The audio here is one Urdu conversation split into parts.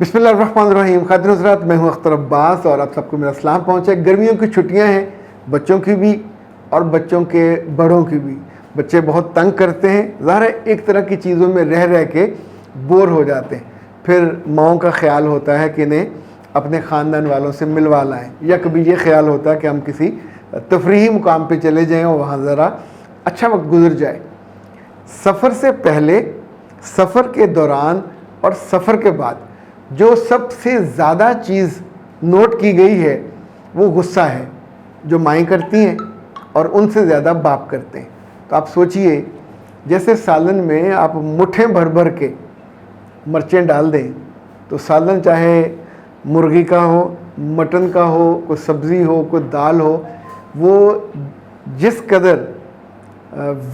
بسم اللہ الرحمن الرحیم. خاطر حضرات، میں ہوں اختر عباس اور آپ سب کو میرا سلام پہنچا. گرمیوں کی چھٹیاں ہیں، بچوں کی بھی اور بچوں کے بڑوں کی بھی. بچے بہت تنگ کرتے ہیں، ظاہر ہے ایک طرح کی چیزوں میں رہ رہ کے بور ہو جاتے ہیں. پھر ماؤں کا خیال ہوتا ہے کہ انہیں اپنے خاندان والوں سے ملوا لائیں، یا کبھی یہ خیال ہوتا ہے کہ ہم کسی تفریحی مقام پہ چلے جائیں اور وہاں ذرا اچھا وقت گزر جائے. سفر سے پہلے، سفر کے دوران اور سفر کے بعد جو سب سے زیادہ چیز نوٹ کی گئی ہے وہ غصہ ہے جو مائیں کرتی ہیں اور ان سے زیادہ باپ کرتے ہیں. تو آپ سوچئے، جیسے سالن میں آپ مٹھیں بھر بھر کے مرچیں ڈال دیں تو سالن چاہے مرغی کا ہو، مٹن کا ہو، کوئی سبزی ہو، کوئی دال ہو، وہ جس قدر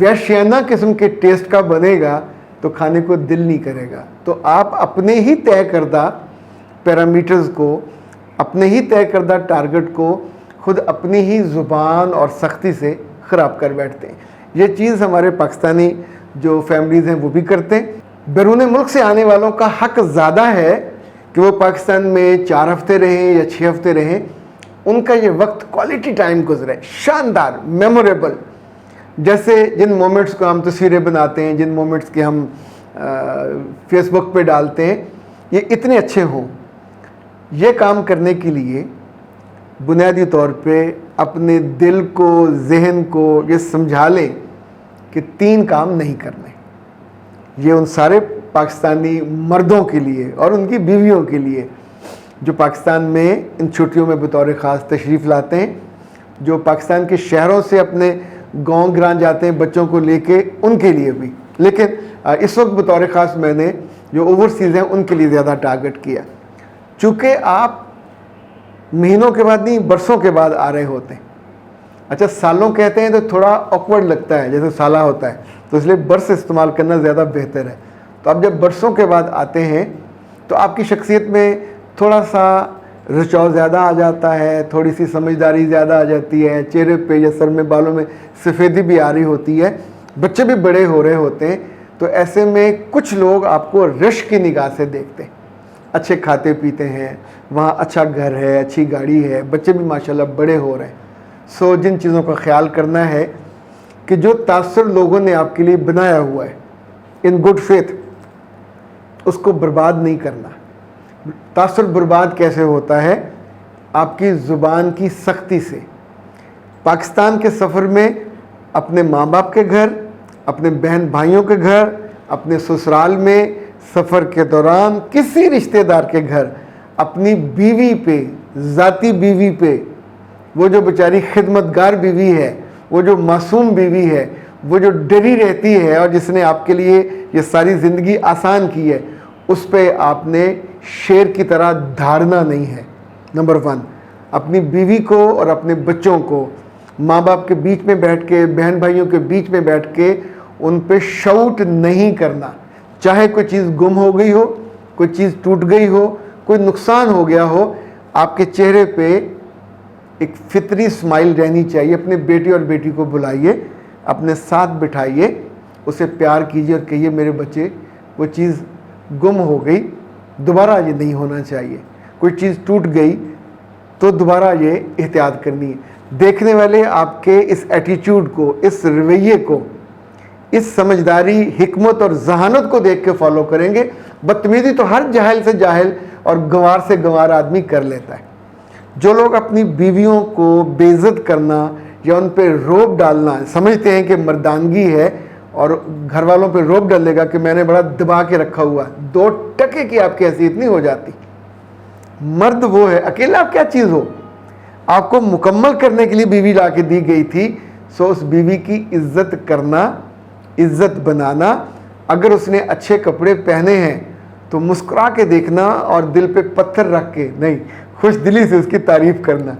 وحشیانہ قسم کے ٹیسٹ کا بنے گا تو کھانے کو دل نہیں کرے گا. تو آپ اپنے ہی طے کردہ پیرامیٹرز کو، اپنے ہی طے کردہ ٹارگٹ کو خود اپنی ہی زبان اور سختی سے خراب کر بیٹھتے ہیں. یہ چیز ہمارے پاکستانی جو فیملیز ہیں وہ بھی کرتے ہیں. بیرون ملک سے آنے والوں کا حق زیادہ ہے کہ وہ پاکستان میں 4 ہفتے رہیں یا 6 ہفتے رہیں. ان کا یہ وقت کوالٹی ٹائم گزرے، شاندار، میموریبل. جیسے جن مومنٹس کو ہم تصویریں بناتے ہیں، جن مومنٹس کے ہم فیس بک پہ ڈالتے ہیں، یہ اتنے اچھے ہوں. یہ کام کرنے کے لیے بنیادی طور پہ اپنے دل کو، ذہن کو یہ سمجھا لیں کہ 3 کام نہیں کرنے. یہ ان سارے پاکستانی مردوں کے لیے اور ان کی بیویوں کے لیے جو پاکستان میں ان چھٹیوں میں بطور خاص تشریف لاتے ہیں، جو پاکستان کے شہروں سے اپنے گاؤں گراں جاتے ہیں بچوں کو لے کے، ان کے لیے بھی. لیکن اس وقت بطور خاص میں نے جو اوورسیز ہیں ان کے لیے زیادہ ٹارگٹ کیا، چونکہ آپ مہینوں کے بعد نہیں، برسوں کے بعد آ رہے ہوتے ہیں. اچھا، سالوں کہتے ہیں تو تھوڑا آکورڈ لگتا ہے، جیسے سالہ ہوتا ہے، تو اس لیے برس استعمال کرنا زیادہ بہتر ہے. تو اب جب برسوں کے بعد آتے ہیں تو آپ کی شخصیت میں تھوڑا سا رچاؤ زیادہ آ جاتا ہے، تھوڑی سی سمجھداری زیادہ آ جاتی ہے، چہرے پہ یا سر میں، بالوں میں سفیدی بھی آ رہی ہوتی ہے، بچے بھی بڑے ہو رہے ہوتے ہیں. تو ایسے میں کچھ لوگ آپ کو رش کی نگاہ سے دیکھتے ہیں. اچھے کھاتے پیتے ہیں، وہاں اچھا گھر ہے، اچھی گاڑی ہے، بچے بھی ماشاءاللہ بڑے ہو رہے ہیں. سو جن چیزوں کا خیال کرنا ہے کہ جو تاثر لوگوں نے آپ کے لیے بنایا ہوا ہے ان گڈ فیتھ، اس کو برباد نہیں کرنا. تاثر برباد کیسے ہوتا ہے؟ آپ کی زبان کی سختی سے. پاکستان کے سفر میں اپنے ماں باپ کے گھر، اپنے بہن بھائیوں کے گھر، اپنے سسرال میں، سفر کے دوران کسی رشتہ دار کے گھر، اپنی بیوی پہ، ذاتی بیوی پہ، وہ جو بیچاری خدمت گار بیوی ہے، وہ جو معصوم بیوی ہے، وہ جو ڈری رہتی ہے اور جس نے آپ کے لیے یہ ساری زندگی آسان کی ہے، اس پہ آپ نے شیر کی طرح دھاڑنا نہیں ہے. نمبر 1، اپنی بیوی کو اور اپنے بچوں کو ماں باپ کے بیچ میں بیٹھ کے، بہن بھائیوں کے بیچ میں بیٹھ کے ان پہ شاؤٹ نہیں کرنا. چاہے کوئی چیز گم ہو گئی ہو، کوئی چیز ٹوٹ گئی ہو، کوئی نقصان ہو گیا ہو، آپ کے چہرے پہ ایک فطری سمائل رہنی چاہیے. اپنے بیٹے اور بیٹی کو بلائیے، اپنے ساتھ بٹھائیے، اسے پیار کیجیے اور کہیے میرے بچے، وہ چیز گم ہو گئی، دوبارہ یہ نہیں ہونا چاہیے. کوئی چیز ٹوٹ گئی تو دوبارہ یہ احتیاط کرنی ہے. دیکھنے والے آپ کے اس ایٹیچیوڈ کو، اس رویے کو، اس سمجھداری، حکمت اور ذہانت کو دیکھ کے فالو کریں گے. بدتمیزی تو ہر جاہل سے جاہل اور گنوار سے گنوار آدمی کر لیتا ہے. جو لوگ اپنی بیویوں کو بے عزت کرنا یا ان پہ روب ڈالنا سمجھتے ہیں کہ مردانگی ہے، اور گھر والوں پہ روب ڈالے گا کہ میں نے بڑا دبا کے رکھا ہوا ہے، 2 ٹکے کی آپ کی حیثیت نہیں ہو جاتی. مرد وہ ہے، اکیلا آپ کیا چیز ہو، آپ کو مکمل کرنے کے لیے بیوی لا کے دی گئی تھی. سو اس بیوی کی عزت کرنا، عزت بنانا. اگر اس نے اچھے کپڑے پہنے ہیں تو مسکرا کے دیکھنا اور دل پہ پتھر رکھ کے نہیں، خوش دلی سے اس کی تعریف کرنا.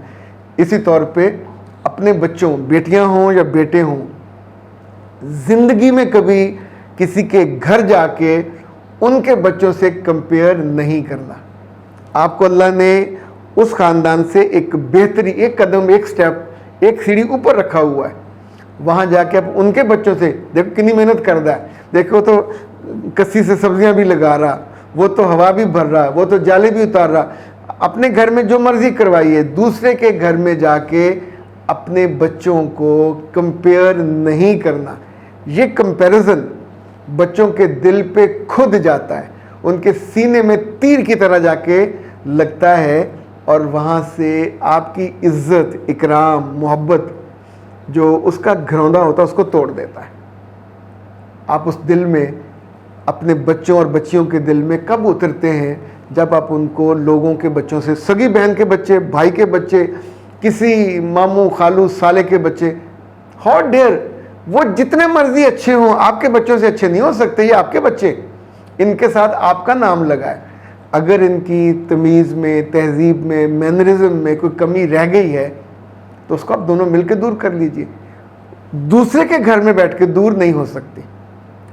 اسی طور پہ اپنے بچوں، بیٹیاں ہوں یا بیٹے ہوں، زندگی میں کبھی کسی کے گھر جا کے ان کے بچوں سے کمپیئر نہیں کرنا. آپ کو اللہ نے اس خاندان سے ایک بہتری، ایک قدم، ایک سٹیپ، ایک سیڑھی اوپر رکھا ہوا ہے. وہاں جا کے آپ ان کے بچوں سے دیکھو کتنی محنت کرتا ہے، دیکھو تو کسی سے سبزیاں بھی لگا رہا، وہ تو ہوا بھی بھر رہا ہے، وہ تو جالے بھی اتار رہا. اپنے گھر میں جو مرضی کروائیے، دوسرے کے گھر میں جا کے اپنے بچوں کو کمپیئر نہیں کرنا. یہ کمپیریزن بچوں کے دل پہ خود جاتا ہے، ان کے سینے میں تیر کی طرح جا کے لگتا ہے، اور وہاں سے آپ کی عزت، اکرام، محبت جو اس کا گھروندہ ہوتا ہے اس کو توڑ دیتا ہے. آپ اس دل میں اپنے بچوں اور بچیوں کے دل میں کب اترتے ہیں؟ جب آپ ان کو لوگوں کے بچوں سے، سگی بہن کے بچے، بھائی کے بچے، کسی ماموں خالو سالے کے بچے، ہاؤ ڈیئر، وہ جتنے مرضی اچھے ہوں آپ کے بچوں سے اچھے نہیں ہو سکتے. یہ آپ کے بچے، ان کے ساتھ آپ کا نام لگا ہے. اگر ان کی تمیز میں، تہذیب میں، مینرزم میں کوئی کمی رہ گئی ہے تو اس کو آپ دونوں مل کے دور کر لیجئے. دوسرے کے گھر میں بیٹھ کے دور نہیں ہو سکتی.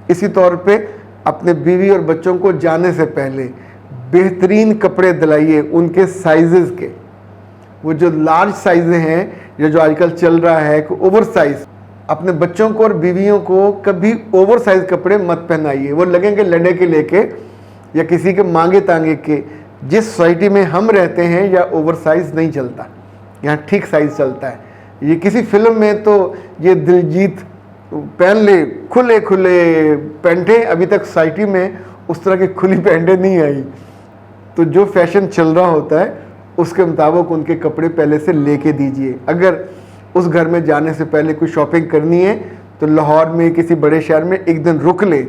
اسی طور پہ اپنے بیوی اور بچوں کو جانے سے پہلے بہترین کپڑے دلائیے ان کے سائزز کے. وہ جو لارج سائز ہیں، جو آج کل چل رہا ہے کہ اوور سائز، اپنے بچوں کو اور بیویوں کو کبھی اوور سائز کپڑے مت پہنائیے. وہ لگیں گے لڑے کے لے کے یا کسی کے مانگے تانگے کے. جس سوسائٹی میں ہم رہتے ہیں یا اوور سائز نہیں چلتا، یہاں ٹھیک سائز چلتا ہے. یہ کسی فلم میں تو یہ دلجیت پہن لے کھلے کھلے پینٹیں، ابھی تک سوسائٹی میں اس طرح کی کھلی پینٹیں نہیں آئی. تو جو فیشن چل رہا ہوتا ہے اس کے مطابق ان کے کپڑے پہلے سے لے کے دیجئے. اگر اس گھر میں جانے سے پہلے کوئی شاپنگ کرنی ہے تو لاہور میں کسی بڑے شہر میں ایک دن رک لے،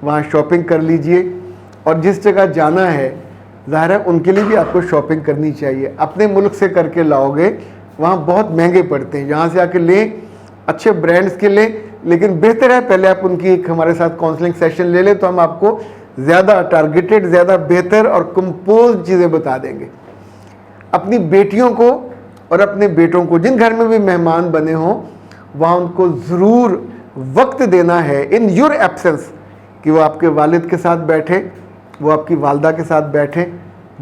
وہاں شاپنگ کر لیجئے. اور جس جگہ جانا ہے ظاہر ہے ان کے لیے بھی آپ کو شاپنگ کرنی چاہیے. اپنے ملک سے کر کے لاؤ گے وہاں بہت مہنگے پڑتے ہیں، یہاں سے آ کے لیں، اچھے برانڈز کے لیں. لیکن بہتر ہے پہلے آپ ان کی ایک ہمارے ساتھ کاؤنسلنگ سیشن لے لیں تو ہم آپ کو زیادہ ٹارگیٹڈ، زیادہ بہتر اور کمپوز چیزیں بتا دیں گے. اپنی بیٹیوں کو اور اپنے بیٹوں کو جن گھر میں بھی مہمان بنے ہوں وہاں ان کو ضرور وقت دینا ہے ان یور ایبسنس، کہ وہ آپ کے والد کے ساتھ بیٹھے، وہ آپ کی والدہ کے ساتھ بیٹھیں،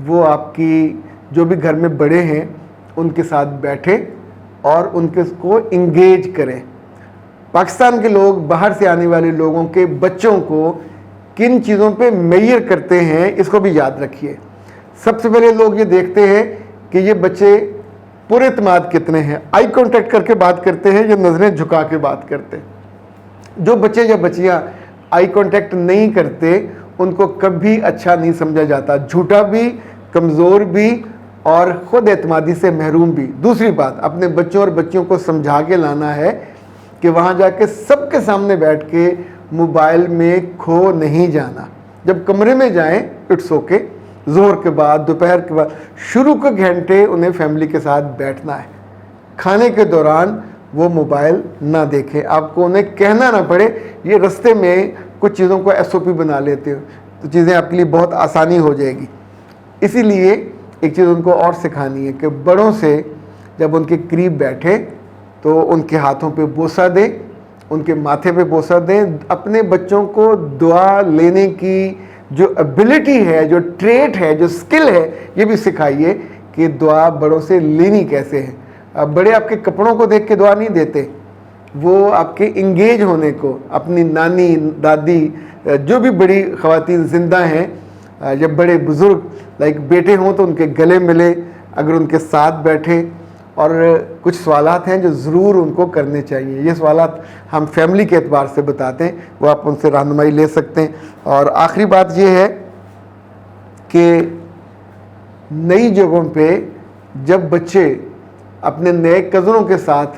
وہ آپ کی جو بھی گھر میں بڑے ہیں ان کے ساتھ بیٹھیں اور ان کے کو انگیج کریں. پاکستان کے لوگ باہر سے آنے والے لوگوں کے بچوں کو کن چیزوں پہ میئر کرتے ہیں اس کو بھی یاد رکھیے. سب سے پہلے لوگ یہ دیکھتے ہیں کہ یہ بچے پر اعتماد کتنے ہیں، آئی کانٹیکٹ کر کے بات کرتے ہیں یا نظریں جھکا کے بات کرتے ہیں. جو بچے یا بچیاں آئی کانٹیکٹ نہیں کرتے ان کو کبھی اچھا نہیں سمجھا جاتا، جھوٹا بھی، کمزور بھی اور خود اعتمادی سے محروم بھی. دوسری بات، اپنے بچوں اور بچیوں کو سمجھا کے لانا ہے کہ وہاں جا کے سب کے سامنے بیٹھ کے موبائل میں کھو نہیں جانا. جب کمرے میں جائیں اٹس اوکے، ظہر کے بعد، دوپہر کے بعد شروع کے گھنٹے انہیں فیملی کے ساتھ بیٹھنا ہے. کھانے کے دوران وہ موبائل نہ دیکھیں، آپ کو انہیں کہنا نہ پڑے. یہ رستے میں کچھ چیزوں کو ایس او پی بنا لیتے ہو تو چیزیں آپ کے لیے بہت آسانی ہو جائے گی. اسی لیے ایک چیز ان کو اور سکھانی ہے کہ بڑوں سے جب ان کے قریب بیٹھیں تو ان کے ہاتھوں پہ بوسہ دیں، ان کے ماتھے پہ بوسہ دیں. اپنے بچوں کو دعا لینے کی جو ایبلٹی ہے، جو ٹریٹ ہے، جو سکل ہے، یہ بھی سکھائیے کہ دعا بڑوں سے لینی کیسے ہے. بڑے آپ کے کپڑوں کو دیکھ کے دعا نہیں دیتے، وہ آپ کے انگیج ہونے کو، اپنی نانی، دادی، جو بھی بڑی خواتین زندہ ہیں، جب بڑے بزرگ لائک بیٹے ہوں تو ان کے گلے ملے، اگر ان کے ساتھ بیٹھے. اور کچھ سوالات ہیں جو ضرور ان کو کرنے چاہیے. یہ سوالات ہم فیملی کے اعتبار سے بتاتے ہیں، وہ آپ ان سے رہنمائی لے سکتے ہیں. اور آخری بات یہ ہے کہ نئی جگہوں پہ جب بچے اپنے نئے کزنوں کے ساتھ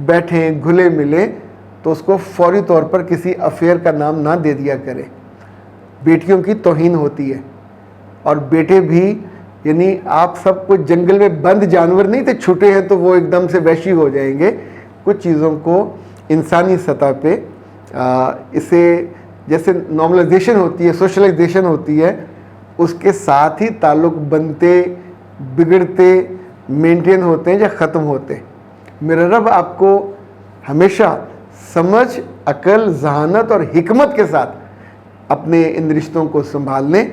بیٹھیں، گھلے ملیں، تو اس کو فوری طور پر کسی افیئر کا نام نہ دے دیا کرے. بیٹیوں کی توہین ہوتی ہے، اور بیٹے بھی، یعنی آپ سب کچھ جنگل میں بند جانور نہیں تھے، چھوٹے ہیں تو وہ ایک دم سے وحشی ہو جائیں گے. کچھ چیزوں کو انسانی سطح پہ اسے جیسے نارملائزیشن ہوتی ہے، سوشلائزیشن ہوتی ہے، اس کے ساتھ ہی تعلق بنتے، بگڑتے، مینٹین ہوتے ہیں یا ختم ہوتے ہیں. میرا رب آپ کو ہمیشہ سمجھ، عقل، ذہانت اور حکمت کے ساتھ اپنے ان رشتوں کو سنبھالنے،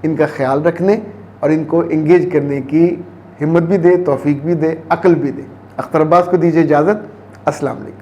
ان کا خیال رکھنے اور ان کو انگیج کرنے کی ہمت بھی دے، توفیق بھی دے، عقل بھی دے. اختر عباس کو دیجیے اجازت. السلام علیکم.